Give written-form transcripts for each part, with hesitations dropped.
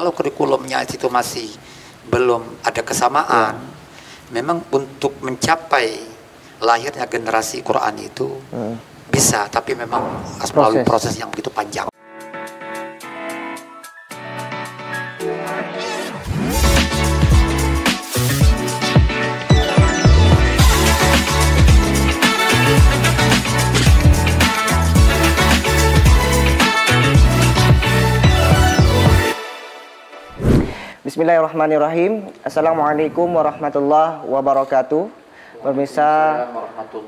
kalau kurikulumnya itu masih belum ada kesamaan, memang untuk mencapai lahirnya generasi Quran itu bisa, tapi memang harus melalui proses yang begitu panjang. Bismillahirrahmanirrahim. Assalamualaikum warahmatullahi wabarakatuh. Pemirsa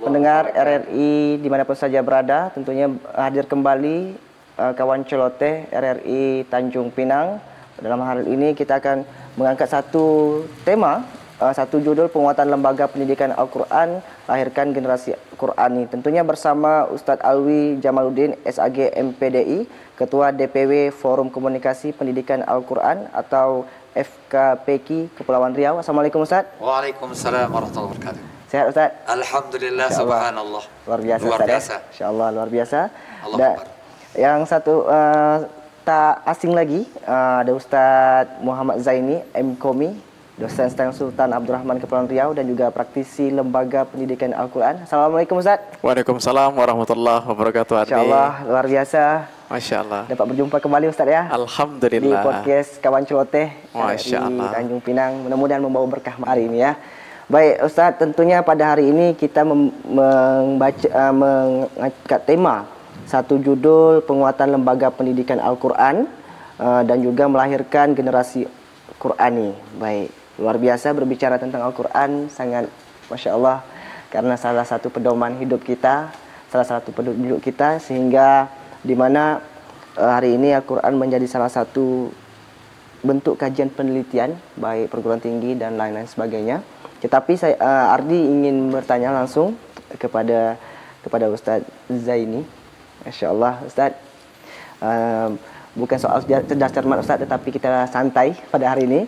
pendengar RRI dimanapun saja berada, tentunya hadir kembali kawan celoteh RRI Tanjung Pinang. Dalam hal ini kita akan mengangkat satu tema, satu judul penguatan lembaga pendidikan Al-Quran, lahirkan generasi Qurani. Tentunya bersama Ustadz Alwi Jamaluddin SAG MPDI, Ketua DPW Forum Komunikasi Pendidikan Al-Quran atau FKPK Kepulauan Riau. Assalamualaikum Ustaz. Waalaikumsalam warahmatullahi wabarakatuh. Sehat Ustaz? Alhamdulillah, subhanallah. Luar biasa. Luar biasa. Insyaallah luar biasa. Allah. Yang satu tak asing lagi, ada Ustaz Muhammad Zaini M.Komi, dosen STEM Sultan Abdurrahman Kepulauan Riau dan juga praktisi Lembaga Pendidikan Al-Quran. Assalamualaikum Ustaz. Waalaikumsalam warahmatullahi wabarakatuh. Insyaallah luar biasa. Masya Allah. Dapat berjumpa kembali Ustaz ya. Alhamdulillah. Di podcast Kawan Celoteh Masya Allah. di Tanjung Pinang. Mudah-mudahan membawa berkah hari ini ya. Baik Ustaz, tentunya pada hari ini kita mengangkat tema satu judul penguatan lembaga pendidikan Al-Quran dan juga melahirkan generasi Qurani. Baik, luar biasa berbicara tentang Al-Quran, sangat Masya Allah, karena salah satu pedoman hidup kita, salah satu pedoman hidup kita, sehingga di mana hari ini Al-Quran menjadi salah satu bentuk kajian penelitian baik perguruan tinggi dan lain-lain sebagainya. Tetapi saya Ardi ingin bertanya langsung kepada Ustadz Zaini. Masya Allah Ustadz, bukan soal cerdas cermat Ustadz, tetapi kita santai pada hari ini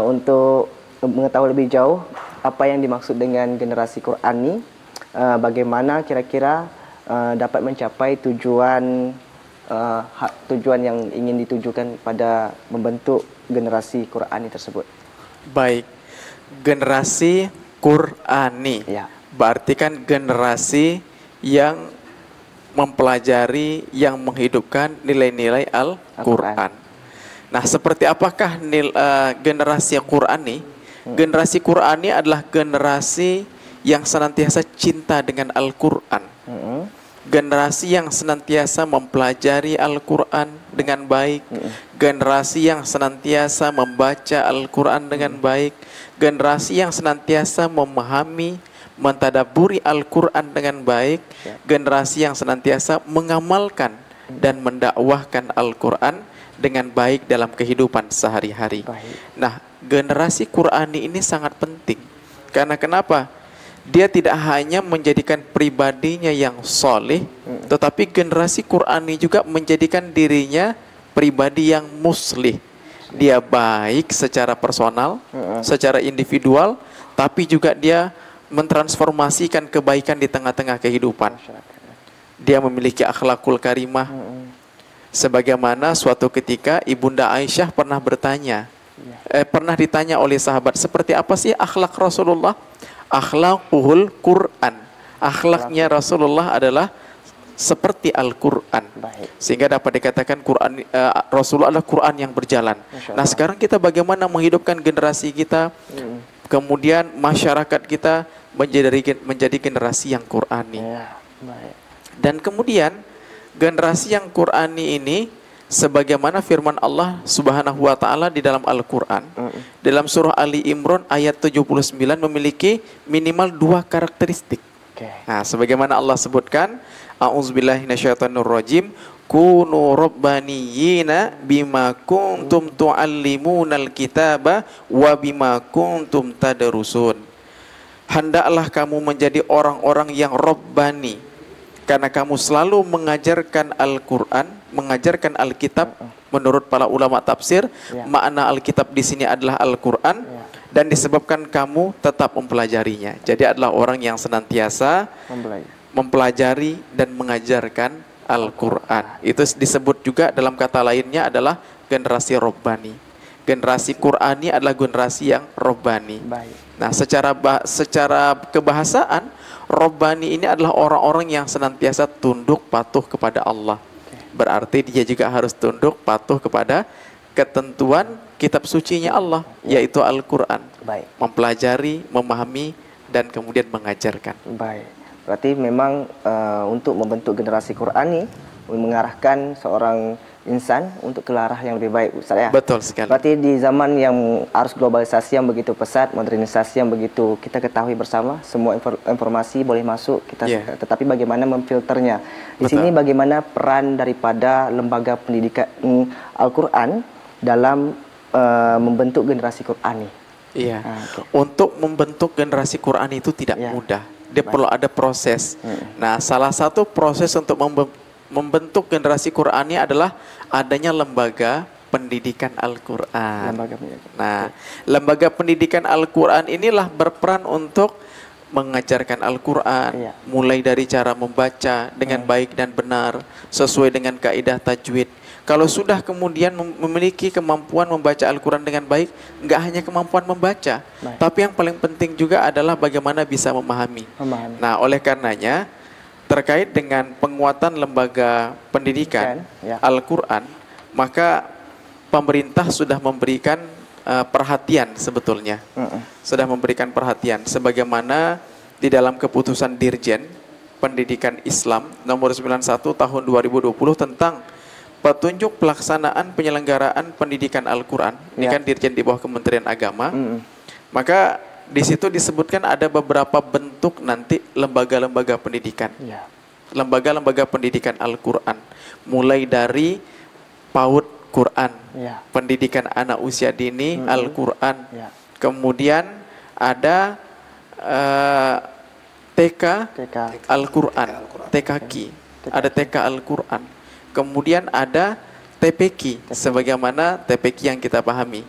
untuk mengetahui lebih jauh apa yang dimaksud dengan generasi Qurani, bagaimana kira-kira dapat mencapai tujuan yang ingin ditujukan pada membentuk generasi Qurani tersebut. Baik, generasi Qurani ya. Berarti kan generasi yang mempelajari, yang menghidupkan nilai-nilai Al-Quran. Nah, seperti apakah generasi Qurani? Generasi Qurani adalah generasi yang senantiasa cinta dengan Al-Quran. Generasi yang senantiasa mempelajari Al-Quran dengan baik, generasi yang senantiasa membaca Al-Quran dengan baik, generasi yang senantiasa memahami, mentadaburi Al-Quran dengan baik, generasi yang senantiasa mengamalkan dan mendakwahkan Al-Quran dengan baik dalam kehidupan sehari-hari. Nah, generasi Qurani ini sangat penting. Karena kenapa? Dia tidak hanya menjadikan pribadinya yang soleh, tetapi generasi Qurani juga menjadikan dirinya pribadi yang muslih. Dia baik secara personal, secara individual, tapi juga dia mentransformasikan kebaikan di tengah-tengah kehidupan. Dia memiliki akhlakul karimah. Sebagaimana suatu ketika Ibunda Aisyah pernah ditanya oleh sahabat, seperti apa sih akhlak Rasulullah? Akhlaquhul Quran. Akhlaknya Rasulullah adalah seperti Al-Quran. Sehingga dapat dikatakan Rasulullah adalah Quran yang berjalan. Nah, sekarang kita bagaimana menghidupkan generasi kita, kemudian masyarakat kita menjadi generasi yang Qurani. Dan kemudian generasi yang Qurani ini, sebagaimana firman Allah Subhanahu wa taala di dalam Al-Qur'an. Dalam surah Ali Imran ayat 79 memiliki minimal 2 karakteristik. Nah, sebagaimana Allah sebutkan, a'udzubillahi minasyaitonirrajim, kunu rabbaniyina bima kuntum tu'allimunal kitaba wa bima kuntum tadrusun. Hendaklah kamu menjadi orang-orang yang rabbani, karena kamu selalu mengajarkan Al-Quran, mengajarkan Alkitab. Menurut para ulama tafsir, makna Alkitab di sini adalah Al-Quran, dan disebabkan kamu tetap mempelajarinya. Jadi adalah orang yang senantiasa mempelajari dan mengajarkan Al-Quran. Itu disebut juga dalam kata lainnya adalah generasi robbani. Generasi Qur'ani adalah generasi yang robbani. Baik. Nah, secara kebahasaan, robbani ini adalah orang-orang yang senantiasa tunduk patuh kepada Allah. Berarti dia juga harus tunduk patuh kepada ketentuan kitab sucinya Allah, yaitu Al-Quran. Baik. Mempelajari, memahami, dan kemudian mengajarkan. Baik. Berarti memang untuk membentuk generasi Qur'ani mengarahkan seorang insan untuk ke arah yang lebih baik, Ustaz ya. Betul sekali. Berarti di zaman yang arus globalisasi yang begitu pesat, modernisasi yang begitu kita ketahui bersama, semua informasi boleh masuk, tetapi bagaimana memfilternya. Di sini bagaimana peran daripada lembaga pendidikan Al-Quran dalam membentuk generasi Qur'ani. Iya. Untuk membentuk generasi Qur'ani itu tidak mudah. Dia perlu ada proses. Nah, salah satu proses untuk membentuk generasi Qur'ani adalah adanya lembaga pendidikan Al-Quran. Nah, lembaga pendidikan Al-Quran inilah berperan untuk mengajarkan Al-Quran, mulai dari cara membaca dengan baik dan benar, sesuai dengan kaidah tajwid. Kalau sudah kemudian memiliki kemampuan membaca Al-Quran dengan baik, nggak hanya kemampuan membaca, tapi yang paling penting juga adalah bagaimana bisa memahami. Nah, oleh karenanya, terkait dengan penguatan lembaga pendidikan Al-Quran, maka pemerintah sudah memberikan perhatian sebetulnya. Sudah memberikan perhatian sebagaimana di dalam keputusan Dirjen Pendidikan Islam nomor 91 tahun 2020 tentang petunjuk pelaksanaan penyelenggaraan pendidikan Al-Quran. Ini kan Dirjen di bawah Kementerian Agama. Maka di situ disebutkan ada beberapa bentuk nanti lembaga-lembaga pendidikan. Lembaga-lembaga pendidikan Al-Quran. Mulai dari PAUD Quran, pendidikan anak usia dini Al-Quran. Kemudian ada TK Al-Quran, TKQ, ada TK Al-Quran. Kemudian ada TPQ, sebagaimana TPQ yang kita pahami.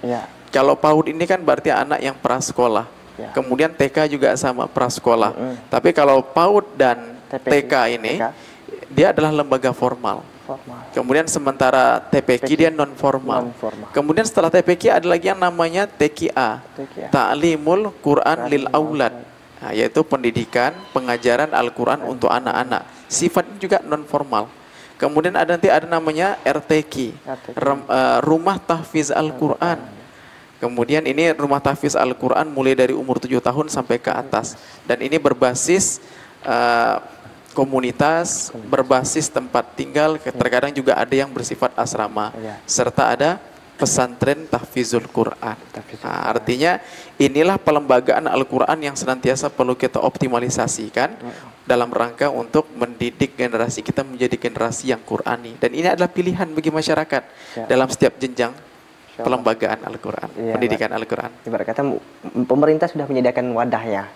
Kalau PAUD ini kan berarti anak yang prasekolah. Kemudian TK juga sama prasekolah. Tapi kalau PAUD dan TK ini, dia adalah lembaga formal. Kemudian sementara TPQ dia non formal. Kemudian setelah TPQ ada lagi yang namanya TQA, Ta'limul Quran lil Aulad. Nah, yaitu pendidikan, pengajaran Al-Quran untuk anak-anak. Sifatnya juga non formal. Kemudian nanti ada namanya RTQ, Rumah Tahfiz Al-Quran. Kemudian ini Rumah Tahfiz Al-Quran mulai dari umur 7 tahun sampai ke atas. Dan ini berbasis komunitas, berbasis tempat tinggal, terkadang juga ada yang bersifat asrama. Serta ada pesantren tahfizul Quran. Nah, artinya inilah pelembagaan Al-Quran yang senantiasa perlu kita optimalisasikan dalam rangka untuk mendidik generasi kita menjadi generasi yang Qurani. Dan ini adalah pilihan bagi masyarakat dalam setiap jenjang pelembagaan Al-Quran, pendidikan Al-Quran. Ibarat kata pemerintah sudah menyediakan wadahnya.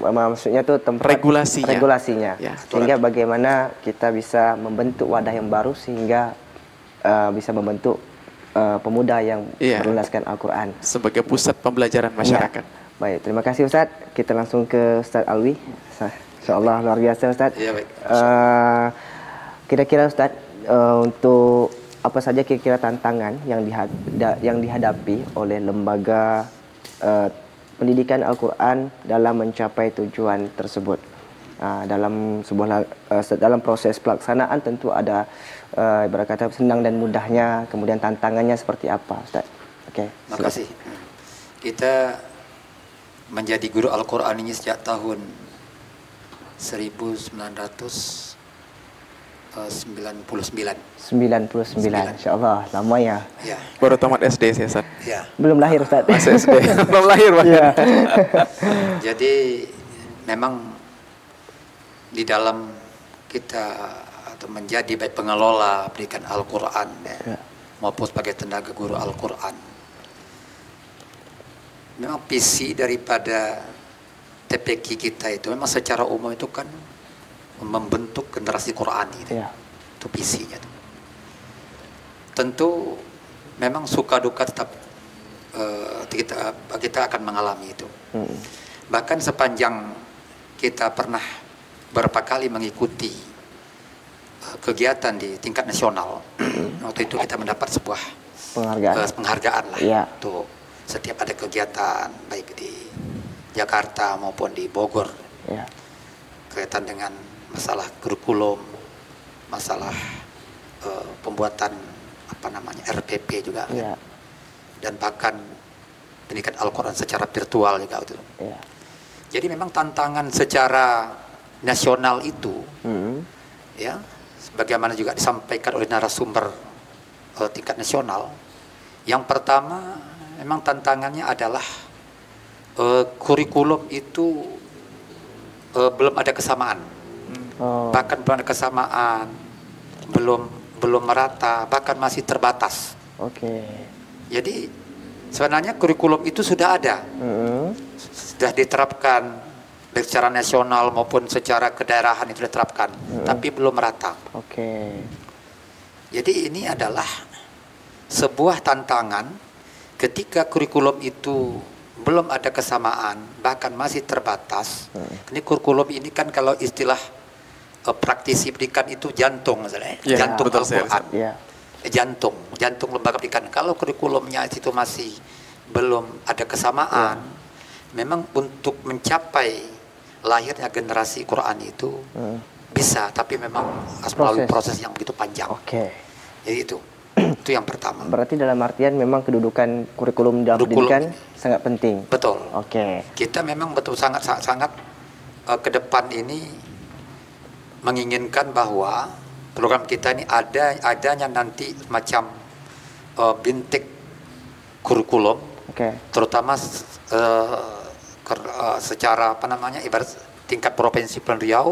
Maksudnya tuh tempat regulasinya. Sehingga bagaimana kita bisa membentuk wadah yang baru sehingga bisa membentuk pemuda yang berlandaskan Al-Quran sebagai pusat pembelajaran masyarakat. Baik, terima kasih Ustaz. Kita langsung ke Ustaz Alwi. InsyaAllah luar biasa Ustaz. Kira-kira Ustaz, untuk apa saja kira-kira tantangan yang dihadapi oleh lembaga pendidikan Al-Quran dalam mencapai tujuan tersebut? Dalam proses pelaksanaan tentu ada ibarat kata senang dan mudahnya, kemudian tantangannya seperti apa, Ustaz? Terima kasih. Kita menjadi guru Al-Quran ini sejak tahun 1999. 99, insyaAllah lama ya. Baru tamat SD sih, Ustaz. Belum lahir, Ustaz. Masih SD, belum lahir Pak. Jadi memang di dalam kita atau menjadi baik pengelola pendidikan Al-Quran maupun sebagai tenaga guru Al-Quran, memang visi daripada TPQ kita itu memang secara umum itu kan membentuk generasi Qurani itu visinya. Tentu memang suka duka tetap kita akan mengalami itu. Bahkan sepanjang kita pernah beberapa kali mengikuti kegiatan di tingkat nasional, waktu itu kita mendapat sebuah penghargaan lah. Ya. Tuh setiap ada kegiatan baik di Jakarta maupun di Bogor, Ya. kaitan dengan masalah kurikulum, masalah pembuatan apa namanya RPP juga, Ya. dan bahkan pendidikan Al-Quran secara virtual juga itu. Ya. Jadi memang tantangan secara nasional itu, ya, sebagaimana juga disampaikan oleh narasumber tingkat nasional. Yang pertama, memang tantangannya adalah kurikulum itu belum ada kesamaan, bahkan belum ada kesamaan, belum merata, bahkan masih terbatas. Oke. Jadi sebenarnya kurikulum itu sudah ada, sudah diterapkan baik secara nasional maupun secara kedaerahan itu diterapkan, tapi belum merata. Oke. Jadi ini adalah sebuah tantangan ketika kurikulum itu belum ada kesamaan, bahkan masih terbatas. Ini kurikulum ini kan kalau istilah praktisi pendidikan itu jantung, misalnya, Ya, jantung betul, Al-Quran. Ya. Jantung lembaga pendidikan. Kalau kurikulumnya itu masih belum ada kesamaan, memang untuk mencapai lahirnya generasi Quran itu bisa, tapi memang harus melalui proses yang begitu panjang. Oke. Jadi itu yang pertama. Berarti dalam artian memang kedudukan kurikulum dalam pendidikan sangat penting. Betul. Oke. Kita memang betul sangat ke depan ini menginginkan bahwa program kita ini adanya nanti macam bintik kurikulum, terutama secara apa namanya ibarat tingkat provinsi Kepulauan Riau.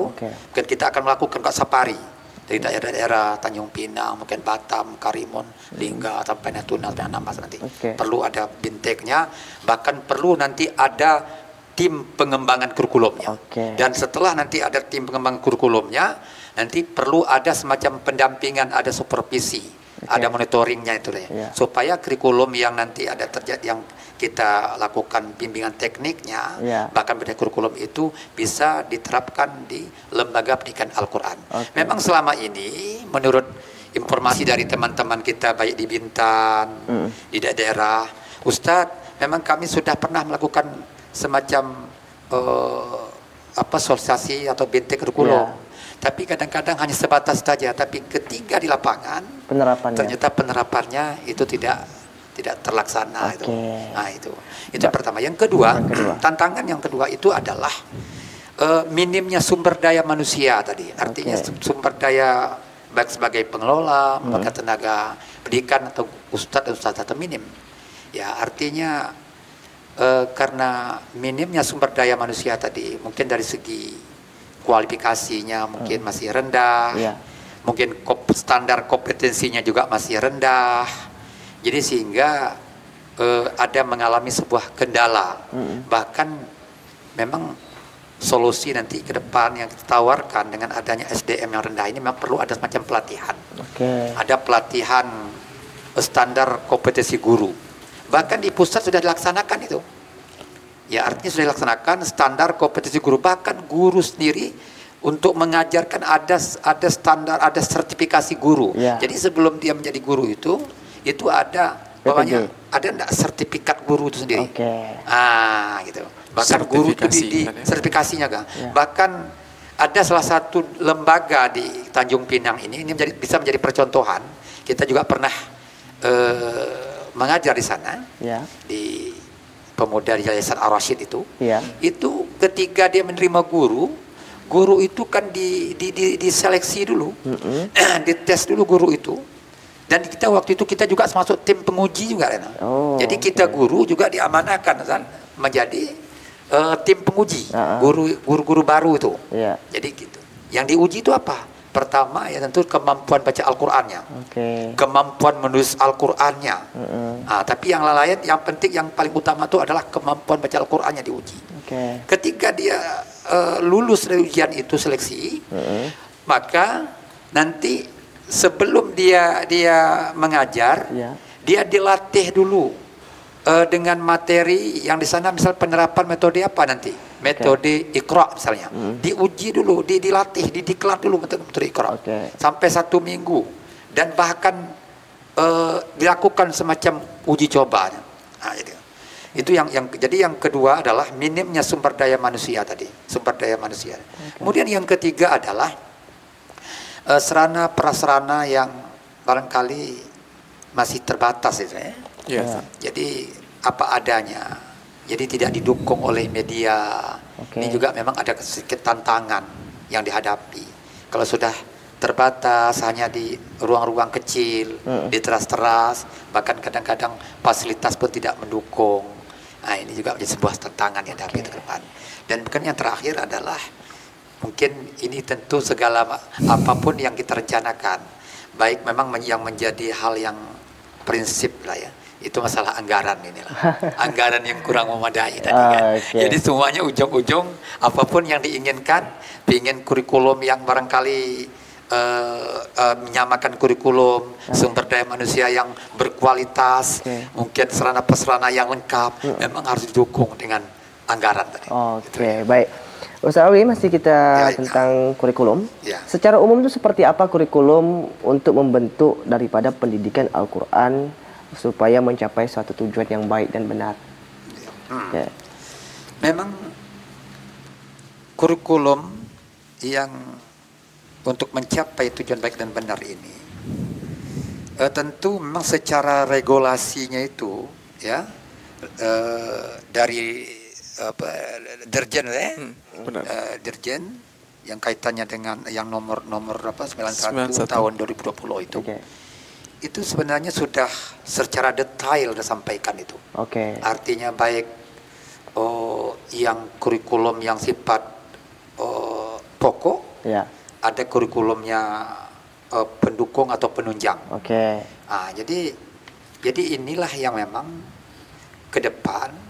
Dan kita akan melakukan safari dari daerah-daerah Tanjung Pinang, mungkin Batam, Karimun, Lingga sampai Natuna sampai Anambas nanti. Perlu ada binteknya, bahkan perlu nanti ada tim pengembangan kurikulumnya. Dan setelah nanti ada tim pengembangan kurikulumnya, nanti perlu ada semacam pendampingan, ada supervisi, ada monitoringnya itu ya. Supaya kurikulum yang nanti ada terjadi yang kita lakukan bimbingan tekniknya, bahkan pada kurikulum itu bisa diterapkan di lembaga pendidikan Al-Quran. Memang selama ini menurut informasi dari teman-teman kita baik di Bintan, di daerah, Ustadz, memang kami sudah pernah melakukan semacam sosialisasi atau bintik kurikulum. Tapi kadang-kadang hanya sebatas saja. Tapi ketika di lapangan, ternyata penerapannya itu tidak terlaksana. Itu. Nah itu yang pertama. Yang kedua, tantangan yang kedua itu adalah minimnya sumber daya manusia tadi. Artinya sumber daya baik sebagai pengelola, maka tenaga pendidikan atau ustadz atau minim. Ya artinya karena minimnya sumber daya manusia tadi, mungkin dari segi kualifikasinya mungkin masih rendah, mungkin standar kompetensinya juga masih rendah, jadi sehingga ada mengalami sebuah kendala. Bahkan memang solusi nanti ke depan yang kita tawarkan dengan adanya SDM yang rendah ini memang perlu ada semacam pelatihan. Ada pelatihan standar kompetensi guru. Bahkan di pusat sudah dilaksanakan itu. Ya artinya sudah dilaksanakan standar kompetensi guru. Bahkan guru sendiri untuk mengajarkan ada standar, ada sertifikasi guru. Jadi sebelum dia menjadi guru itu ada bawahnya ada enggak sertifikat guru itu sendiri. Gitu. Bahkan guru itu di sertifikasinya kan. Bahkan ada salah satu lembaga di Tanjung Pinang ini bisa menjadi percontohan. Kita juga pernah mengajar di sana, di pemuda di Yayasan Ar-Rasyid itu. Itu ketika dia menerima guru itu kan diseleksi dulu, dites dulu guru itu. Dan kita waktu itu kita juga masuk tim penguji juga. Jadi kita guru juga diamanahkan kan, menjadi tim penguji, guru-guru baru itu. Jadi gitu. Yang diuji itu apa? Pertama ya tentu kemampuan baca Al-Qur'annya, kemampuan menulis Al-Qur'annya. Tapi yang lain, yang penting, yang paling utama itu adalah kemampuan baca Al-Qur'annya diuji. Ketika dia lulus dari ujian itu seleksi, maka nanti sebelum dia mengajar, dia dilatih dulu dengan materi yang di sana, misal penerapan metode apa nanti, metode Iqra misalnya, diuji dulu, dilatih, didiklat dulu metode Iqra sampai 1 minggu, dan bahkan dilakukan semacam uji coba. Nah, itu yang jadi yang kedua adalah minimnya sumber daya manusia tadi, sumber daya manusia. Kemudian yang ketiga adalah sarana prasarana yang barangkali masih terbatas itu ya. Jadi apa adanya. Jadi tidak didukung oleh media. Ini juga memang ada sedikit tantangan yang dihadapi. Kalau sudah terbatas hanya di ruang-ruang kecil, di teras-teras, bahkan kadang-kadang fasilitas pun tidak mendukung. Nah, ini juga menjadi sebuah tantangan yang dihadapi ke depan. Dan bukan yang terakhir adalah mungkin ini tentu segala apapun yang kita rencanakan, baik memang yang menjadi hal yang prinsip lah ya, itu masalah anggaran inilah. Anggaran yang kurang memadai tadi kan. Jadi semuanya ujung-ujung apapun yang diinginkan, ingin kurikulum yang barangkali menyamakan kurikulum, sumber daya manusia yang berkualitas, mungkin sarana prasarana yang lengkap, memang harus didukung dengan anggaran tadi. Baik. Ustaz Alwi, masih kita tentang kurikulum. Secara umum itu seperti apa kurikulum untuk membentuk daripada pendidikan Al-Quran supaya mencapai suatu tujuan yang baik dan benar? Memang kurikulum yang untuk mencapai tujuan baik dan benar ini tentu memang secara regulasinya itu ya dari Dirjen Dirjen yang kaitannya dengan yang nomor 91 tahun 2020 itu. Itu sebenarnya sudah secara detail disampaikan itu. Artinya baik yang kurikulum yang sifat pokok, ada kurikulumnya pendukung atau penunjang. Jadi inilah yang memang ke depan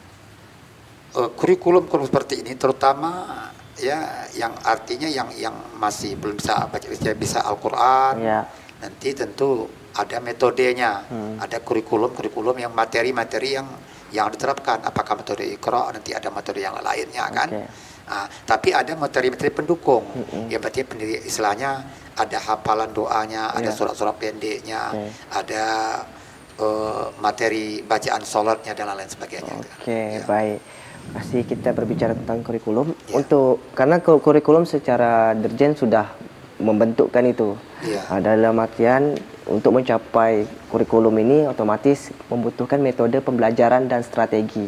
kurikulum seperti ini, terutama ya yang artinya yang masih belum bisa baca bisa Al-Quran, nanti tentu ada metodenya, ada kurikulum yang materi-materi yang diterapkan. Apakah metode Iqra, nanti ada metode yang lainnya kan. Tapi ada materi-materi pendukung, yang berarti istilahnya ada hafalan doanya, ada surat-surat pendeknya, ada materi bacaan sholatnya dan lain sebagainya. Baik. Masih kita berbicara tentang kurikulum. Karena kurikulum secara Dirjen sudah membentukkan itu. Dalam artian untuk mencapai kurikulum ini otomatis membutuhkan metode pembelajaran dan strategi.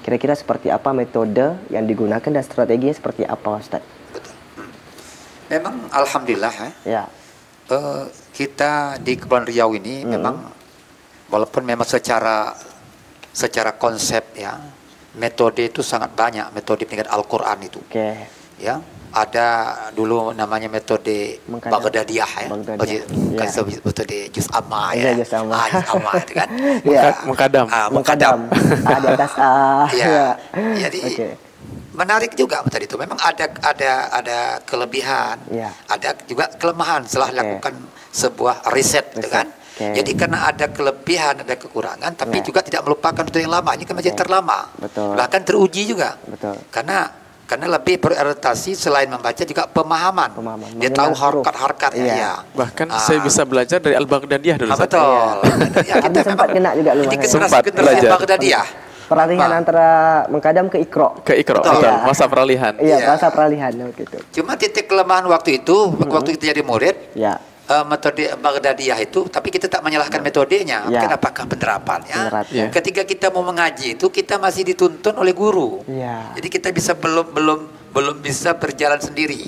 Kira-kira seperti apa metode yang digunakan dan strateginya seperti apa, Ustaz? Betul. Memang alhamdulillah kita di Kepulauan Riau ini memang walaupun memang secara konsep ya metode itu sangat banyak, metode pendidikan Al-Quran itu. Ya, ada dulu namanya metode Baghdadiyah ya. Metode Juz Amma ya. Juz Amma itu kan. Mukadam. Di atas Jadi menarik juga metode itu. Memang ada kelebihan, ada juga kelemahan setelah lakukan sebuah riset gitu kan. Jadi karena ada kelebihan, ada kekurangan, tapi juga tidak melupakan itu yang lama. Ini kan masih terlama, bahkan teruji juga. Karena lebih berorientasi selain membaca juga pemahaman. Dia tahu harkat-harkatnya. Bahkan saya bisa belajar dari Al-Baghdadiyah dulu. Betul. Kita sempat kena juga lumayan. Sempat belajar Baghdadiyah. Peralihan antara Mukadam ke Iqra. Betul. Masa peralihan. Masa peralihan gitu. Cuma titik kelemahan waktu itu, waktu kita jadi murid, metode Baghdadiyah itu, tapi kita tak menyalahkan metodenya, apakah penerapannya. Ketika kita mau mengaji itu kita masih dituntun oleh guru. Jadi kita belum bisa berjalan sendiri.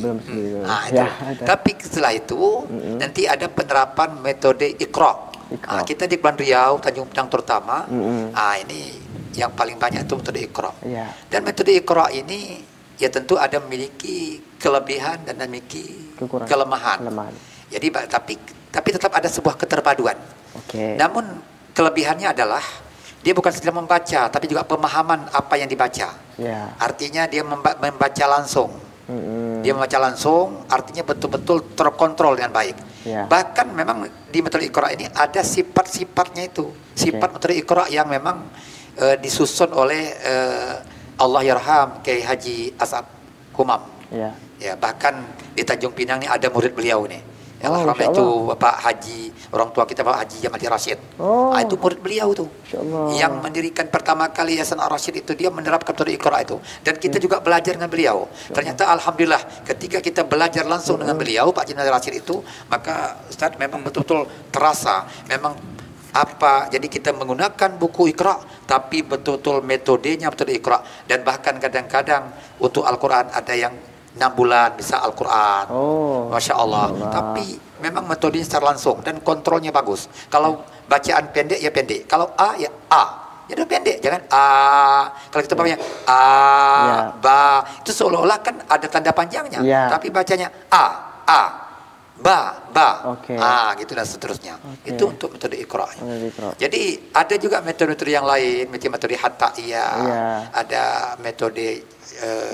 Tapi setelah itu nanti ada penerapan metode Iqra. Kita di Kepulauan Riau, Tanjung Pinang terutama, ini yang paling banyak itu metode Iqra. Dan metode Iqra ini ya tentu ada memiliki kelebihan dan memiliki kelemahan. Jadi tapi tetap ada sebuah keterpaduan. Namun kelebihannya adalah dia bukan sekedar membaca, tapi juga pemahaman apa yang dibaca. Artinya dia membaca langsung. Dia membaca langsung, artinya betul-betul terkontrol dengan baik. Bahkan memang di metode Iqra ini ada sifat-sifatnya itu. Sifat metode Iqra yang memang disusun oleh Allah Yarham Kiai Haji As'ad Humam. Bahkan di Tanjung Pinang ini ada murid beliau nih. Alhamdulillah itu Bapak Haji orang tua kita Pak Haji Jamal Rashid. Itu murid beliau tuh. Yang mendirikan pertama kali Yayasan Ar-Rasyid itu, dia menerapkan metode Iqra itu. Dan kita juga belajar dengan beliau. Ternyata alhamdulillah ketika kita belajar langsung dengan beliau Pak Haji Jamal Rashid itu, maka Ustaz memang betul-betul terasa memang jadi kita menggunakan buku Iqra tapi betul-betul metodenya metode Iqra, dan bahkan kadang-kadang untuk Al-Quran ada yang 6 bulan bisa Al-Quran. Masya Allah. Tapi memang metodenya secara langsung dan kontrolnya bagus. Kalau bacaan pendek ya pendek, kalau A ya A, ya udah pendek, jangan A. Kalau kita bacanya A, ba, itu seolah-olah kan ada tanda panjangnya, tapi bacanya A, ba, gitu dan seterusnya. Itu untuk metode Iqra. Jadi ada juga metode-metode yang lain, metode Hatta'iyah, ada metode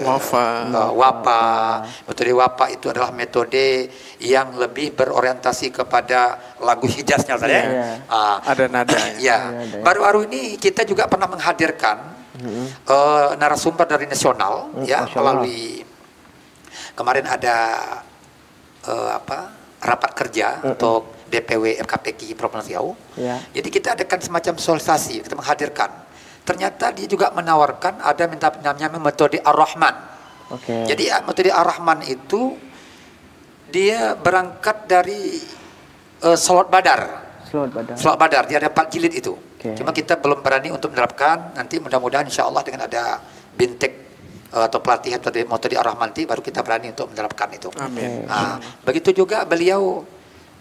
Wafa. Metode Wafa itu adalah metode yang lebih berorientasi kepada lagu Hijaznya, ada nada. Baru-baru ini kita juga pernah menghadirkan narasumber dari nasional, melalui kemarin ada rapat kerja untuk DPW FKPKI Provinsi Riau. Jadi kita adakan semacam sosialisasi, kita menghadirkan. Ternyata dia juga menawarkan ada namanya metode Ar-Rahman. Jadi metode Ar-Rahman itu dia berangkat dari Salat Badar. Salat Badar, dia ada 4 jilid itu. Cuma kita belum berani untuk menerapkan. Nanti mudah-mudahan insya Allah dengan ada bintek atau pelatihan metode Ar-Rahman baru kita berani untuk menerapkan itu. Begitu juga beliau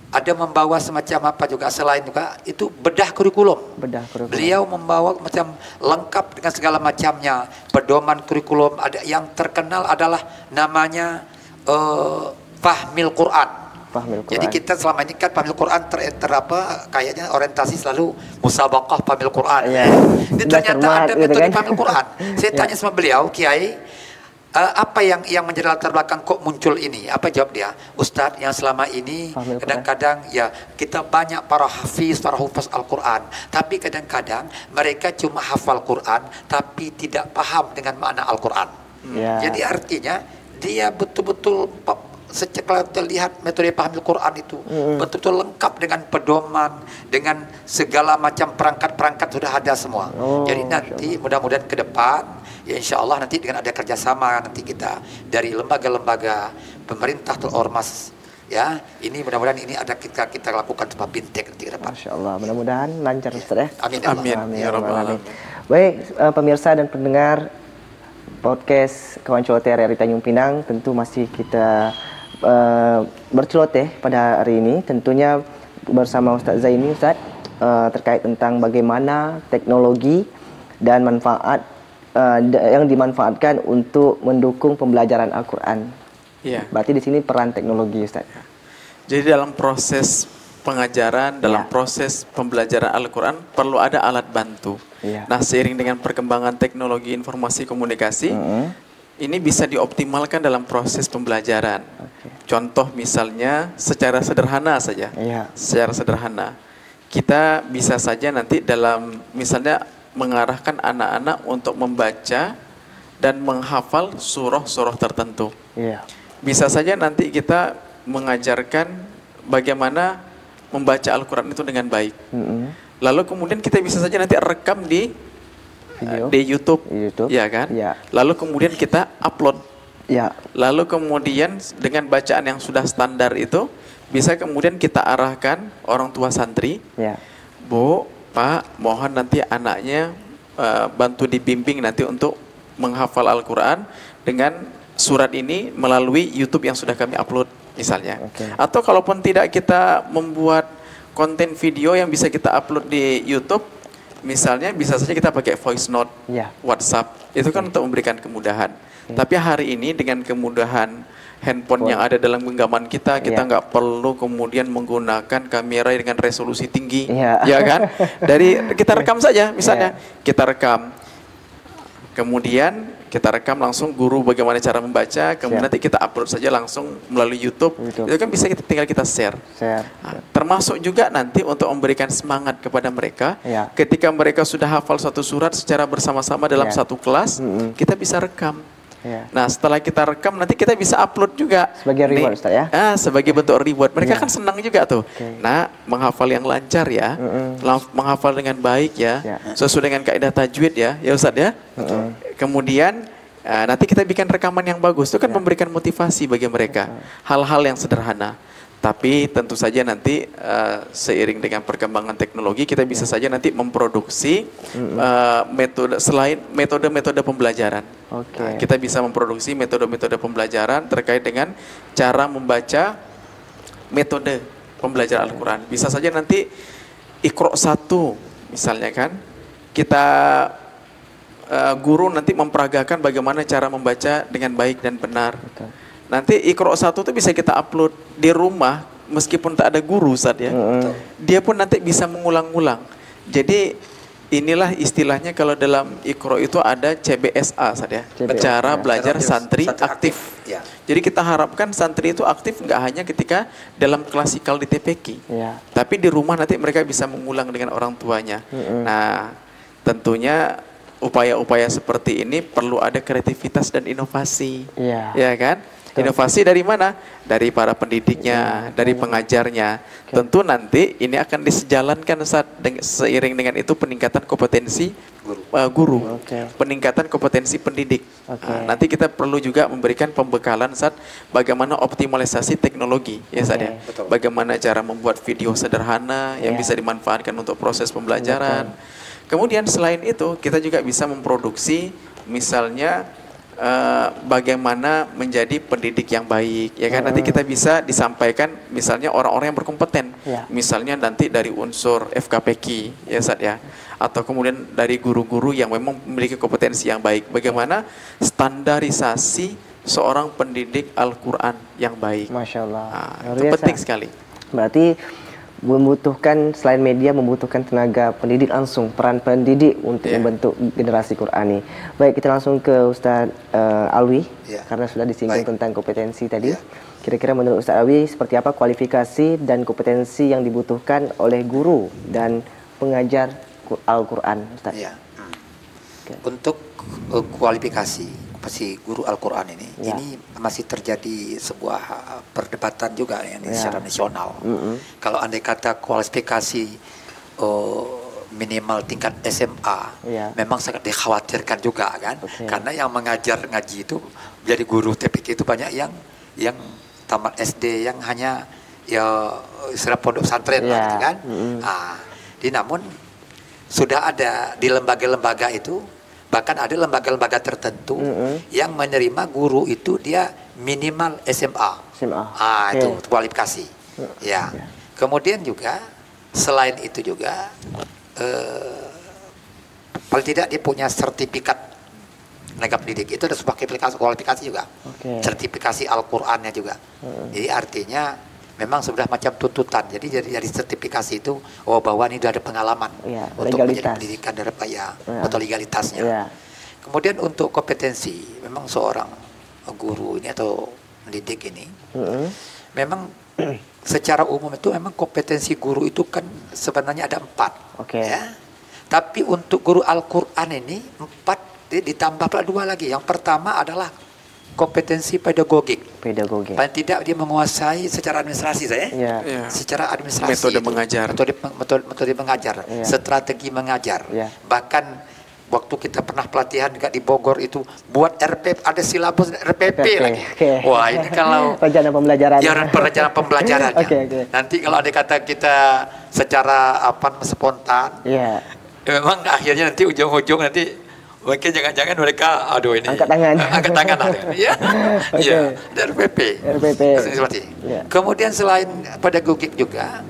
ada membawa semacam apa juga selain juga itu bedah kurikulum. Beliau membawa macam lengkap dengan segala macamnya, pedoman kurikulum. Ada yang terkenal adalah namanya Fahmil Quran. Jadi kita selama ini kan Fahmil Quran kayaknya orientasi selalu musabaqah Fahmil Quran. Ini ternyata ada metode Fahmil Quran. Saya tanya sama beliau, Kiai, apa yang menjadi latar belakang kok muncul ini? Apa jawab dia? Ustadz, yang selama ini kadang-kadang ya kita banyak para hafiz, para hufaz Al-Quran, tapi kadang-kadang mereka cuma hafal Quran tapi tidak paham dengan makna Al-Quran. Jadi artinya dia betul-betul secara terlihat metode Fahmil Quran itu betul-betul lengkap dengan pedoman, dengan segala macam perangkat-perangkat sudah ada semua. Jadi nanti mudah-mudahan ke depan ya insya Allah nanti dengan ada kerjasama nanti kita dari lembaga-lembaga pemerintah atau ormas, ya ini mudah-mudahan ini ada kita lakukan sebuah bintek nanti ke depan. Masya Allah, mudah-mudahan lancar Ustaz ya. Amin. Ya Rabbal Alamin. Baik, pemirsa dan pendengar podcast Kawan Celoteh RRI Tanjung Pinang, tentu masih kita berceloteh pada hari ini tentunya bersama Ustaz Zaini terkait tentang bagaimana teknologi dan manfaat yang dimanfaatkan untuk mendukung pembelajaran Al-Quran. Berarti di sini peran teknologi Ustaz. Jadi dalam proses pengajaran, dalam proses pembelajaran Al-Quran perlu ada alat bantu. Nah, seiring dengan perkembangan teknologi informasi komunikasi, ini bisa dioptimalkan dalam proses pembelajaran. Contoh misalnya secara sederhana saja. Secara sederhana. Kita bisa saja nanti dalam misalnya mengarahkan anak-anak untuk membaca dan menghafal surah-surah tertentu. Bisa saja nanti kita mengajarkan bagaimana membaca Al-Quran itu dengan baik. Lalu kemudian kita bisa saja nanti rekam di YouTube, ya kan? Lalu kemudian kita upload. Lalu kemudian dengan bacaan yang sudah standar itu bisa kemudian kita arahkan orang tua santri. Bu, Pak, mohon nanti anaknya bantu dibimbing nanti untuk menghafal Al-Quran dengan surat ini melalui YouTube yang sudah kami upload misalnya. Atau kalaupun tidak, kita membuat konten video yang bisa kita upload di YouTube. Misalnya bisa saja kita pakai voice note, WhatsApp, itu kan untuk memberikan kemudahan. Tapi hari ini dengan kemudahan handphone yang ada dalam genggaman kita nggak perlu kemudian menggunakan kamera dengan resolusi tinggi, ya kan? Dari kita rekam saja, misalnya kita rekam, kemudian kita rekam langsung guru bagaimana cara membaca, kemudian nanti kita upload saja langsung melalui YouTube. Itu kan bisa tinggal kita share. Nah, termasuk juga nanti untuk memberikan semangat kepada mereka, ketika mereka sudah hafal satu surat secara bersama-sama dalam satu kelas, kita bisa rekam. Ya. Nah, setelah kita rekam nanti kita bisa upload juga. Sebagai reward, Ustaz ya? Sebagai bentuk reward. Mereka Ya. kan senang juga tuh. Okay. Nah, menghafal yang lancar ya. Menghafal dengan baik ya. Ya. Sesuai dengan kaidah tajwid ya. Ya Ustaz ya. Kemudian nanti kita bikin rekaman yang bagus. Itu kan memberikan motivasi bagi mereka. Hal-hal yang sederhana. Tapi tentu saja nanti seiring dengan perkembangan teknologi kita bisa saja nanti memproduksi metode selain metode-metode pembelajaran. Nah, kita bisa memproduksi metode-metode pembelajaran terkait dengan cara membaca metode pembelajaran Al-Quran. Bisa saja nanti Iqra 1 misalnya kan, kita guru nanti memperagakan bagaimana cara membaca dengan baik dan benar. Nanti Iqra 1 itu bisa kita upload di rumah meskipun tak ada guru Ustaz ya. Dia pun nanti bisa mengulang-ulang. Jadi inilah istilahnya kalau dalam Iqra itu ada CBSA Ustaz ya. Cara belajar santri aktif. Ya. Jadi kita harapkan santri itu aktif nggak hanya ketika dalam klasikal di TPQ. Ya. Tapi di rumah nanti mereka bisa mengulang dengan orang tuanya. Nah, tentunya upaya-upaya seperti ini perlu ada kreativitas dan inovasi. Ya kan? Inovasi dari mana? Dari para pendidiknya, dari pengajarnya. Tentu nanti ini akan disejalankan seiring dengan itu peningkatan kompetensi guru, peningkatan kompetensi pendidik. Nanti kita perlu juga memberikan pembekalan bagaimana optimalisasi teknologi, ya ya. Bagaimana cara membuat video sederhana yang bisa dimanfaatkan untuk proses pembelajaran. Kemudian selain itu kita juga bisa memproduksi misalnya bagaimana menjadi pendidik yang baik, ya kan? Nanti kita bisa disampaikan misalnya orang-orang yang berkompeten, misalnya nanti dari unsur FKPQ, ya Ustaz ya, atau kemudian dari guru-guru yang memang memiliki kompetensi yang baik. Bagaimana standarisasi seorang pendidik Al-Quran yang baik? Masya Allah. Nah, itu penting sekali. Berarti membutuhkan, selain media, membutuhkan tenaga pendidik langsung, peran pendidik untuk membentuk generasi Qurani. Baik, kita langsung ke Ustadz Alwi, karena sudah disinggung tentang kompetensi tadi. Kira-kira menurut Ustadz Alwi, seperti apa kualifikasi dan kompetensi yang dibutuhkan oleh guru dan pengajar Al-Quran, Ustadz? Untuk kualifikasi si guru Al-Quran ini masih terjadi sebuah perdebatan juga secara nasional. Kalau andai kata kualifikasi minimal tingkat SMA, memang sangat dikhawatirkan juga kan, karena yang mengajar ngaji itu jadi guru TPQ itu banyak yang tamat SD, yang hanya istilah pondok pesantren kan. Namun sudah ada di lembaga-lembaga itu. Bahkan ada lembaga-lembaga tertentu yang menerima guru itu dia minimal SMA. Itu kualifikasi. Kemudian juga selain itu juga paling tidak dia punya sertifikat tenaga pendidik. Itu ada sebuah kualifikasi juga. Sertifikasi Al-Qur'annya juga. Jadi artinya memang sudah macam tuntutan. Jadi dari sertifikasi itu bahwa ini sudah ada pengalaman untuk menjadi pendidikan dari atau legalitasnya. Kemudian untuk kompetensi, memang seorang guru ini atau pendidik ini memang secara umum itu memang kompetensi guru itu kan sebenarnya ada 4. Ya. Tapi untuk guru Al-Quran ini 4 ditambah pula 2 lagi. Yang pertama adalah kompetensi pedagogik. Paling tidak dia menguasai secara administrasi secara administrasi metode mengajar, metode mengajar, strategi mengajar. Bahkan waktu kita pernah pelatihan juga di Bogor itu buat RPP, ada silabus RPP lagi. Wah, ini kalau rencana pembelajaran. Rencana pembelajarannya. Nanti kalau ada kata kita secara spontan, memang akhirnya nanti ujung-ujung nanti mungkin jangan-jangan mereka angkat tangan RPP. Kemudian selain pedagogik juga,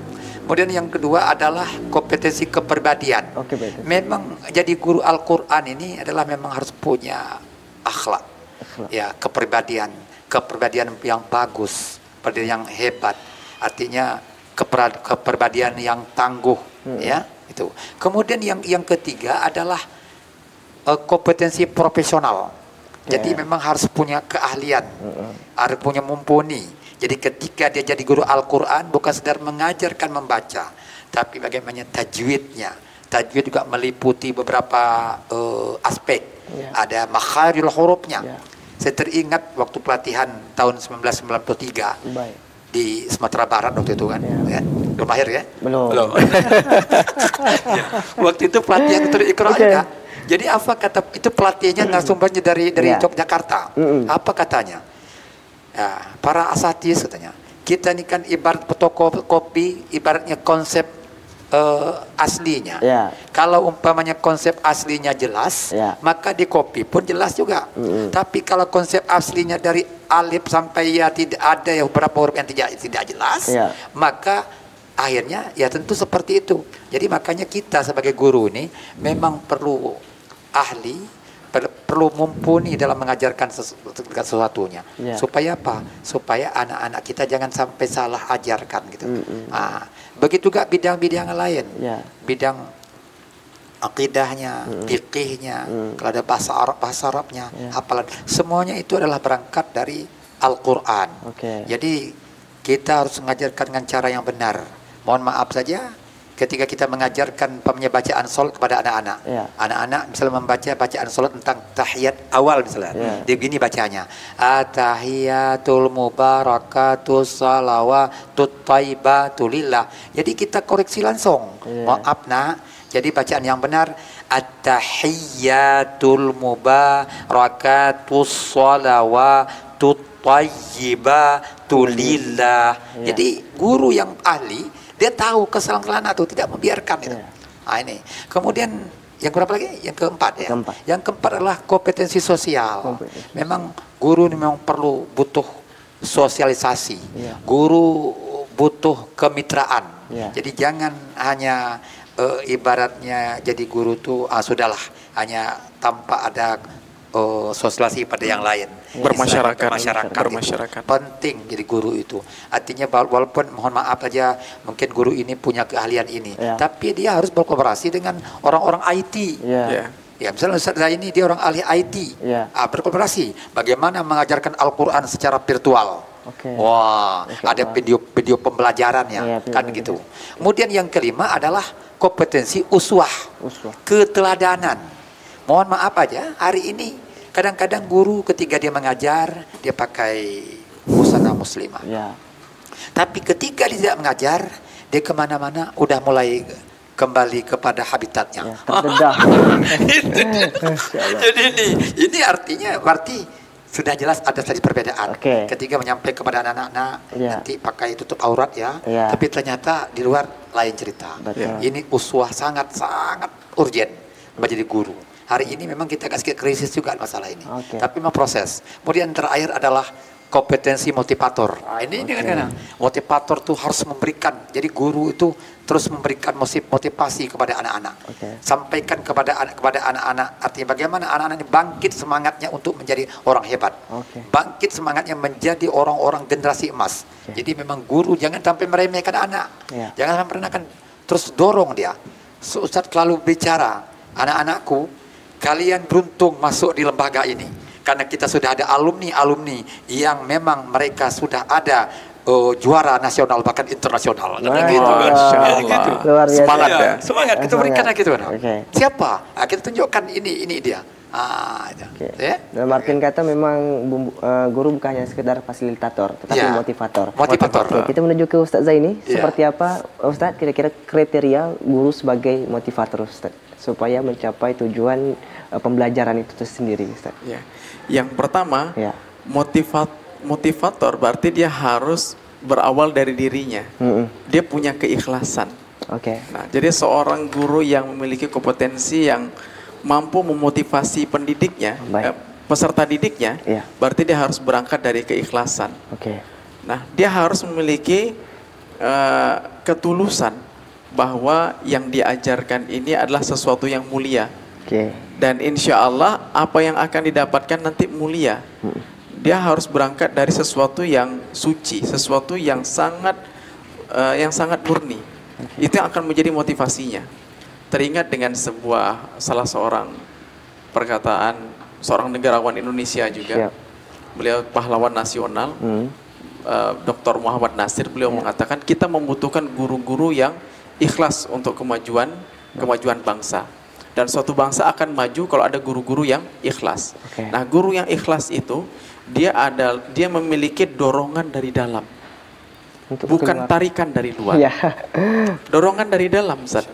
kemudian yang kedua adalah kompetensi kepribadian. Memang jadi guru Al-Quran ini adalah memang harus punya akhlak. Kepribadian yang bagus, kepribadian yang hebat, artinya kepribadian yang tangguh, itu. Kemudian yang ketiga adalah kompetensi profesional. Jadi memang harus punya keahlian, harus punya mumpuni. Jadi ketika dia jadi guru Al-Quran bukan sekedar mengajarkan membaca, tapi bagaimana tajwidnya. Tajwid juga meliputi beberapa aspek. Ada makharijul hurufnya. Saya teringat waktu pelatihan tahun 1993 Baik. di Sumatera Barat waktu itu kan, ya. Belum lahir ya? Belum. Belum. Ya. Waktu itu pelatihan untuk Iqra juga. Jadi apa kata itu pelatihnya narasumbernya dari Yogyakarta. Apa katanya? Ya, para asatidz katanya, kita ini kan ibarat fotokopi, ibaratnya konsep aslinya. Kalau umpamanya konsep aslinya jelas, maka di kopi pun jelas juga. Tapi kalau konsep aslinya dari alif sampai ya tidak ada ya beberapa huruf yang tidak jelas, maka akhirnya ya tentu seperti itu. Jadi makanya kita sebagai guru ini memang perlu ahli, perlu mumpuni dalam mengajarkan sesuatunya. Supaya apa? Supaya anak-anak kita jangan sampai salah ajarkan gitu. Begitu juga bidang-bidang lain, bidang akidahnya, fikihnya, kalau ada bahasa Arabnya, hafalan, semuanya itu adalah berangkat dari Al-Quran. Jadi kita harus mengajarkan dengan cara yang benar. Mohon maaf saja, ketika kita mengajarkan bacaan sholat kepada anak-anak, anak-anak misalnya membaca bacaan sholat tentang tahiyat awal misalnya, dia begini bacanya, at-tahiyatul mubarakatus salawatut thayyibatu lillah. Jadi kita koreksi langsung, maaf nak, jadi bacaan yang benar at-tahiyatul mubarakatus salawatut thayyibatu lillah. Jadi guru yang ahli dia tahu kesalahan-kesalahan atau tidak membiarkan itu. Ini. Kemudian yang berapa lagi? Yang keempat ya. Yang keempat adalah kompetensi sosial. Memang guru ini memang butuh sosialisasi. Guru butuh kemitraan. Jadi jangan hanya ibaratnya jadi guru tuh sudahlah hanya tanpa ada sosialisasi pada yang lain. Bermasyarakat. Penting jadi guru itu. Artinya walaupun mohon maaf aja mungkin guru ini punya keahlian ini, tapi dia harus berkolaborasi dengan orang-orang IT. Ya misalnya Ustaz saya ini dia orang ahli IT. Berkolaborasi. Bagaimana mengajarkan Al-Quran secara virtual. Wah, ada video pembelajarannya kan gitu. Kemudian yang kelima adalah kompetensi uswah. Keteladanan. Mohon maaf aja hari ini kadang-kadang guru ketika dia mengajar dia pakai busana muslimah. Tapi ketika dia tidak mengajar dia kemana-mana udah mulai kembali kepada habitatnya. Jadi ini artinya berarti sudah jelas ada tadi perbedaan. Ketika menyampaikan kepada anak-anak nanti pakai tutup aurat tapi ternyata di luar lain cerita. Ini uswah sangat-sangat urgent menjadi guru. Hari ini memang kita agak sedikit krisis juga masalah ini. Tapi memang proses. Kemudian terakhir adalah kompetensi motivator. Ini kan motivator tuh harus memberikan. Jadi guru itu terus memberikan motivasi kepada anak-anak. Sampaikan kepada anak-anak. Artinya bagaimana anak-anak ini bangkit semangatnya untuk menjadi orang hebat. Bangkit semangatnya menjadi orang-orang generasi emas. Jadi memang guru jangan sampai meremehkan anak. Jangan sampai meremehkan. Terus dorong dia. Ustaz selalu bicara, anak-anakku, kalian beruntung masuk di lembaga ini karena kita sudah ada alumni yang memang mereka sudah ada juara nasional bahkan internasional. Gitu. Semangat ya. Semangat kita berikan gitu. Siapa? Kita tunjukkan ini dia. Dalam artian kata memang guru bukan hanya sekedar fasilitator tetapi motivator. Kita menuju ke Ustaz Zaini. Seperti apa Ustaz kira-kira kriteria guru sebagai motivator Ustaz supaya mencapai tujuan pembelajaran itu sendiri Ustaz? Yang pertama, motivator berarti dia harus berawal dari dirinya. Dia punya keikhlasan. Nah, jadi seorang guru yang memiliki kompetensi yang mampu memotivasi pendidiknya, peserta didiknya, berarti dia harus berangkat dari keikhlasan. Nah, dia harus memiliki ketulusan bahwa yang diajarkan ini adalah sesuatu yang mulia. Dan insya Allah apa yang akan didapatkan nanti mulia. Dia harus berangkat dari sesuatu yang suci, sesuatu yang sangat murni. Itu yang akan menjadi motivasinya. Teringat dengan salah seorang perkataan seorang negarawan Indonesia juga. Beliau pahlawan nasional, Dr. Muhammad Nasir. Beliau mengatakan kita membutuhkan guru-guru yang ikhlas untuk kemajuan bangsa. Dan suatu bangsa akan maju kalau ada guru-guru yang ikhlas. Nah, guru yang ikhlas itu dia memiliki dorongan dari dalam. Bukan tarikan dari luar. Dorongan dari dalam, Ustaz.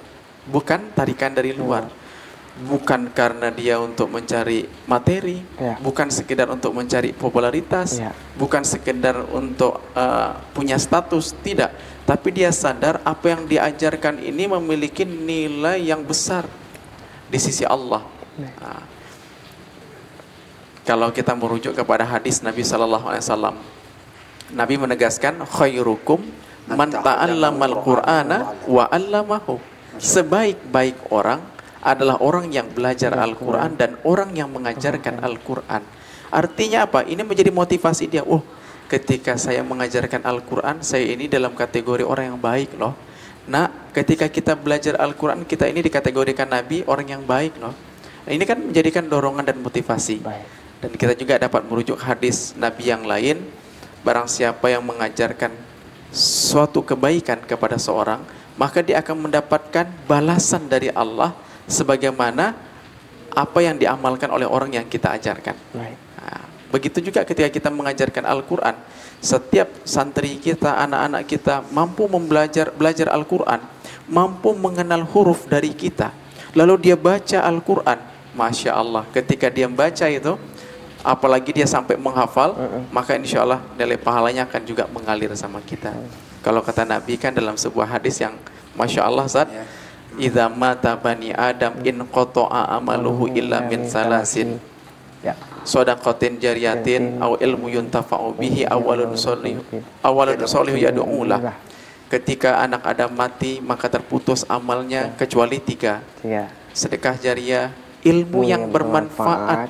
Bukan tarikan dari luar. Bukan karena dia untuk mencari materi, bukan sekedar untuk mencari popularitas, bukan sekedar untuk punya status, tidak. Tapi dia sadar apa yang diajarkan ini memiliki nilai yang besar di sisi Allah. Nah, kalau kita merujuk kepada hadis Nabi Sallallahu Alaihi Wasallam, Nabi menegaskan khairukum man ta'allamal Qur'ana wa 'allamahu. Sebaik-baik orang adalah orang yang belajar Al-Quran dan orang yang mengajarkan Al-Quran. Artinya apa? Ini menjadi motivasi dia. Oh, ketika saya mengajarkan Al-Quran, saya ini dalam kategori orang yang baik loh. Nah, ketika kita belajar Al-Quran, kita ini dikategorikan Nabi, orang yang baik loh. Nah, ini kan menjadikan dorongan dan motivasi. Dan kita juga dapat merujuk hadis Nabi yang lain. Barang siapa yang mengajarkan suatu kebaikan kepada seorang, maka dia akan mendapatkan balasan dari Allah sebagaimana apa yang diamalkan oleh orang yang kita ajarkan. Nah, begitu juga ketika kita mengajarkan Al-Quran, setiap santri kita, anak-anak kita mampu belajar Al-Quran, mampu mengenal huruf dari kita, lalu dia baca Al-Quran, Masya Allah, ketika dia baca itu, apalagi dia sampai menghafal, maka insya Allah nilai pahalanya akan juga mengalir sama kita. Kalau kata Nabi kan dalam sebuah hadis yang Masya Allah, Ustaz, idza mata bani Adam in qata'a amaluhu illa min salasin. Shadaqatin jariyatin aw ilmu yuntafa'u bihi awalun sholih yad'ulah. Ketika anak Adam mati, maka terputus amalnya kecuali 3. Sedekah jariah, ilmu yang bermanfaat,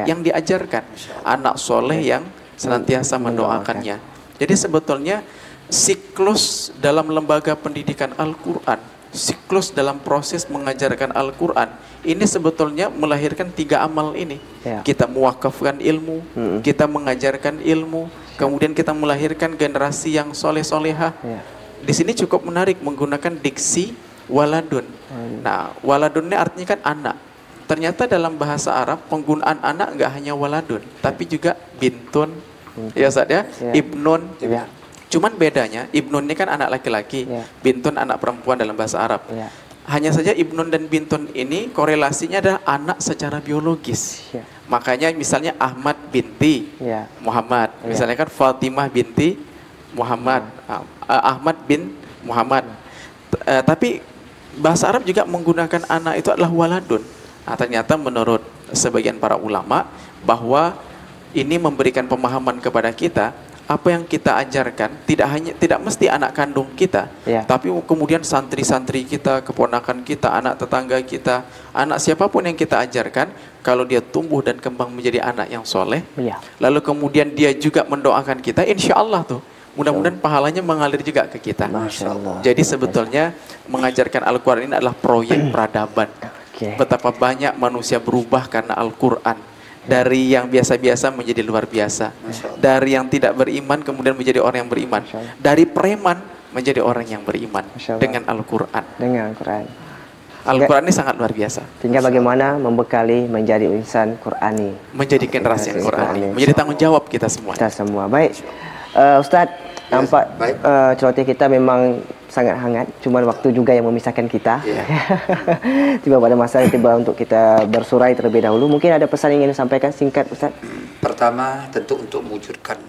yang diajarkan, anak soleh yang senantiasa mendoakannya. Jadi sebetulnya siklus dalam lembaga pendidikan Al-Quran, siklus dalam proses mengajarkan Al-Quran, ini sebetulnya melahirkan 3 amal ini. Kita mewakafkan ilmu, kita mengajarkan ilmu, kemudian kita melahirkan generasi yang soleh-solehah. Di sini cukup menarik menggunakan diksi waladun. Nah, waladun ini artinya kan anak. Ternyata dalam bahasa Arab penggunaan anak nggak hanya waladun, tapi juga bintun, ya Ustaz ya, ibnun. Cuman bedanya, ibnun ini kan anak laki-laki, bintun anak perempuan dalam bahasa Arab. Hanya saja ibnun dan bintun ini korelasinya adalah anak secara biologis. Makanya misalnya Ahmad binti Muhammad, misalnya kan Fatimah binti Muhammad, Ahmad bin Muhammad. Tapi bahasa Arab juga menggunakan anak itu adalah waladun. Nah, ternyata menurut sebagian para ulama bahwa ini memberikan pemahaman kepada kita, apa yang kita ajarkan tidak mesti anak kandung kita, tapi kemudian santri-santri kita, keponakan kita, anak tetangga kita, anak siapapun yang kita ajarkan, kalau dia tumbuh dan kembang menjadi anak yang soleh, lalu kemudian dia juga mendoakan kita, insya Allah tuh mudah-mudahan pahalanya mengalir juga ke kita. Jadi sebetulnya mengajarkan Al-Quran ini adalah proyek peradaban. Betapa banyak manusia berubah karena Al-Quran. Dari yang biasa-biasa menjadi luar biasa. Dari yang tidak beriman kemudian menjadi orang yang beriman. Dari preman menjadi orang yang beriman dengan Al-Quran. Al-Quran ini sangat luar biasa. Tinggal bagaimana membekali menjadi insan Qurani, menjadi generasi yang Qurani, menjadi tanggung jawab kita semua. Baik, Ustadz, nampak celoteh kita memang sangat hangat, cuma waktu juga yang memisahkan kita. Tiba pada masa yang tiba untuk kita bersurai terlebih dahulu. Mungkin ada pesan yang ingin disampaikan singkat, Ustaz? Pertama, tentu untuk mewujudkan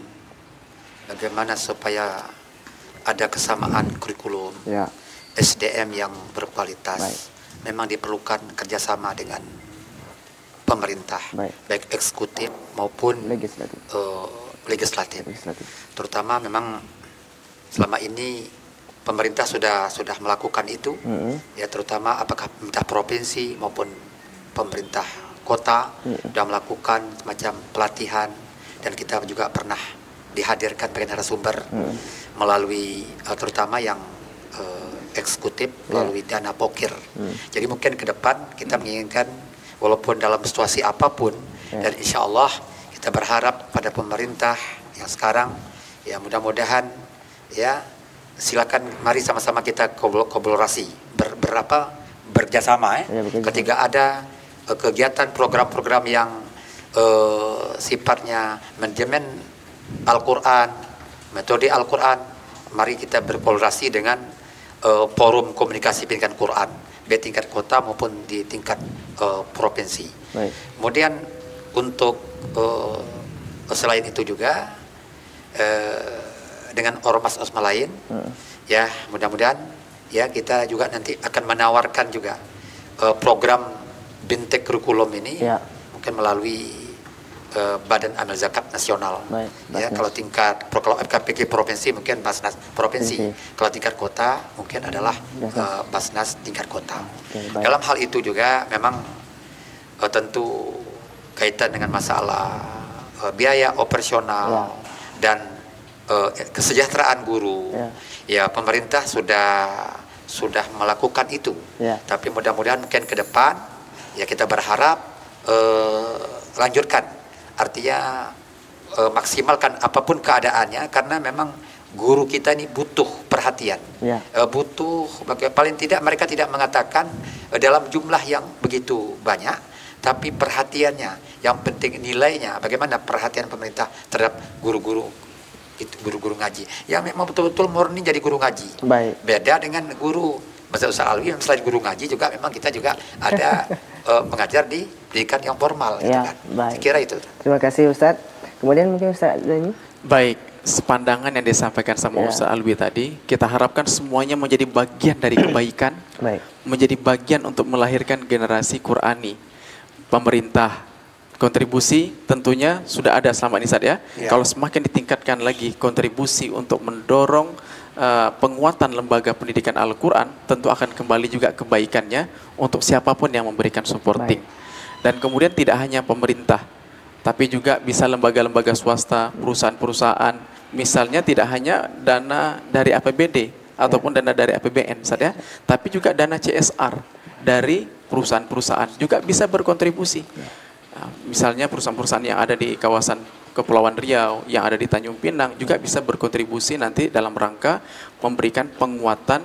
bagaimana supaya ada kesamaan kurikulum, SDM yang berkualitas. Memang diperlukan kerjasama dengan pemerintah, baik eksekutif maupun legislatif. Terutama memang selama ini pemerintah sudah melakukan itu, ya terutama apakah pemerintah provinsi maupun pemerintah kota sudah melakukan semacam pelatihan, dan kita juga pernah dihadirkan sebagai narasumber melalui terutama yang eksekutif melalui dana pokir. Jadi mungkin ke depan kita menginginkan walaupun dalam situasi apapun, dan insya Allah kita berharap pada pemerintah yang sekarang, ya mudah-mudahan ya silakan mari sama-sama kita kolaborasi berjasama bekerjasama. ketika ada kegiatan program-program yang sifatnya manajemen Al-Quran, metode Al-Quran, mari kita berkolaborasi dengan forum komunikasi pendidikan Quran baik tingkat kota maupun di tingkat provinsi. Baik. Kemudian untuk selain itu juga dengan ormas-ormas lain, ya mudah-mudahan ya kita juga nanti akan menawarkan juga program Bintek kurikulum ini mungkin melalui Badan Amil Zakat Nasional. Baik, ya kalau tingkat kalau FKPG provinsi mungkin Basnas provinsi, kalau tingkat kota mungkin adalah Basnas tingkat kota. Dalam hal itu juga memang tentu kaitan dengan masalah biaya operasional dan kesejahteraan guru. Ya pemerintah sudah melakukan itu. Tapi mudah-mudahan mungkin ke depan ya kita berharap lanjutkan, artinya maksimalkan apapun keadaannya, karena memang guru kita ini butuh perhatian, butuh paling tidak mereka tidak mengatakan dalam jumlah yang begitu banyak, tapi perhatiannya yang penting, nilainya bagaimana perhatian pemerintah terhadap guru-guru itu, guru-guru ngaji yang memang betul-betul murni jadi guru ngaji. Beda dengan guru Masjid Ustaz Alwi, selain guru ngaji juga memang kita juga ada mengajar di pendidikan yang formal. Gitu kan. Saya kira itu. Terima kasih Ustadz. Kemudian mungkin Ustadz Zaini. Baik, sepandangan yang disampaikan sama Ustaz Alwi tadi, kita harapkan semuanya menjadi bagian dari kebaikan, menjadi bagian untuk melahirkan generasi Qurani. Pemerintah kontribusi tentunya sudah ada selama ini saja. Kalau semakin ditingkatkan lagi kontribusi untuk mendorong penguatan lembaga pendidikan Al-Quran, tentu akan kembali juga kebaikannya untuk siapapun yang memberikan supporting. Dan kemudian tidak hanya pemerintah, tapi juga bisa lembaga-lembaga swasta, perusahaan-perusahaan, misalnya tidak hanya dana dari APBD ataupun dana dari APBN saja, tapi juga dana CSR dari perusahaan-perusahaan juga bisa berkontribusi. Misalnya perusahaan-perusahaan yang ada di kawasan Kepulauan Riau, yang ada di Tanjung Pinang juga bisa berkontribusi nanti dalam rangka memberikan penguatan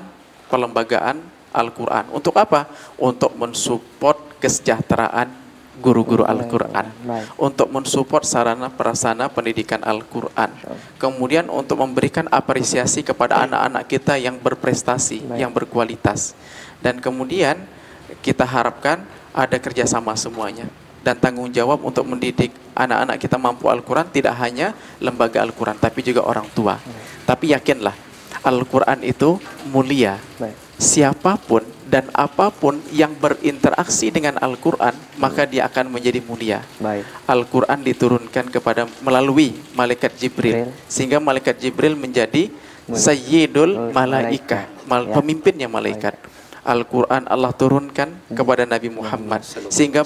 pelembagaan Al-Quran. Untuk apa? Untuk mensupport kesejahteraan guru-guru Al-Quran, untuk mensupport sarana prasarana pendidikan Al-Quran, kemudian untuk memberikan apresiasi kepada anak-anak kita yang berprestasi, yang berkualitas, dan kemudian kita harapkan ada kerjasama semuanya dan tanggung jawab untuk mendidik anak-anak kita mampu Al-Quran, tidak hanya lembaga Al-Quran tapi juga orang tua. Tapi yakinlah Al-Quran itu mulia. Siapapun dan apapun yang berinteraksi dengan Al-Quran, maka dia akan menjadi mulia. Al-Quran diturunkan kepada melalui malaikat Jibril, sehingga malaikat Jibril menjadi Sayyidul Malaikah, pemimpinnya malaikat. Al-Quran Allah turunkan kepada Nabi Muhammad sehingga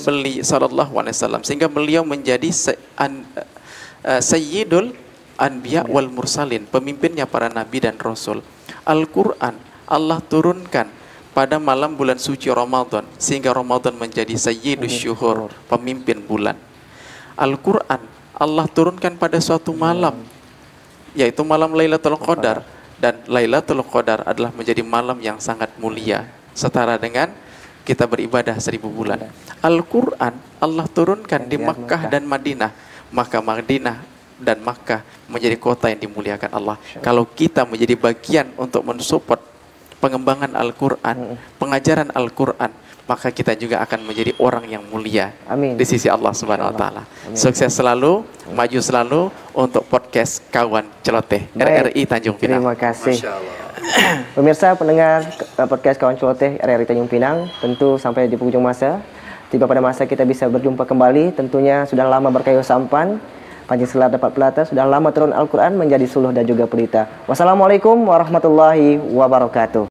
sehingga beliau menjadi Sayyidul Anbiya wal Mursalin, pemimpinnya para nabi dan rasul. Al-Quran Allah turunkan pada malam bulan suci Ramadan sehingga Ramadan menjadi Sayyidus Syuhur, pemimpin bulan. Al-Quran Allah turunkan pada suatu malam, yaitu malam Lailatul Qadar, dan Lailatul Qadar adalah menjadi malam yang sangat mulia, setara dengan kita beribadah 1000 bulan. Al-Quran Allah turunkan di Makkah dan Madinah, maka Madinah dan Makkah menjadi kota yang dimuliakan Allah. Kalau kita menjadi bagian untuk mensupport pengembangan Al-Quran, pengajaran Al-Quran, maka kita juga akan menjadi orang yang mulia di sisi Allah Subhanahu wa taala. Sukses selalu, maju selalu untuk podcast Kawan Celoteh RRI Tanjung Pinang. Terima kasih. Pemirsa pendengar podcast Kawan Celoteh RRI Tanjung Pinang, tentu sampai di penghujung masa. Tiba pada masa kita bisa berjumpa kembali. Tentunya sudah lama berkayu sampan, Panji Selar dapat pelata, sudah lama turun Al-Quran menjadi suluh dan juga pelita. Wassalamualaikum warahmatullahi wabarakatuh.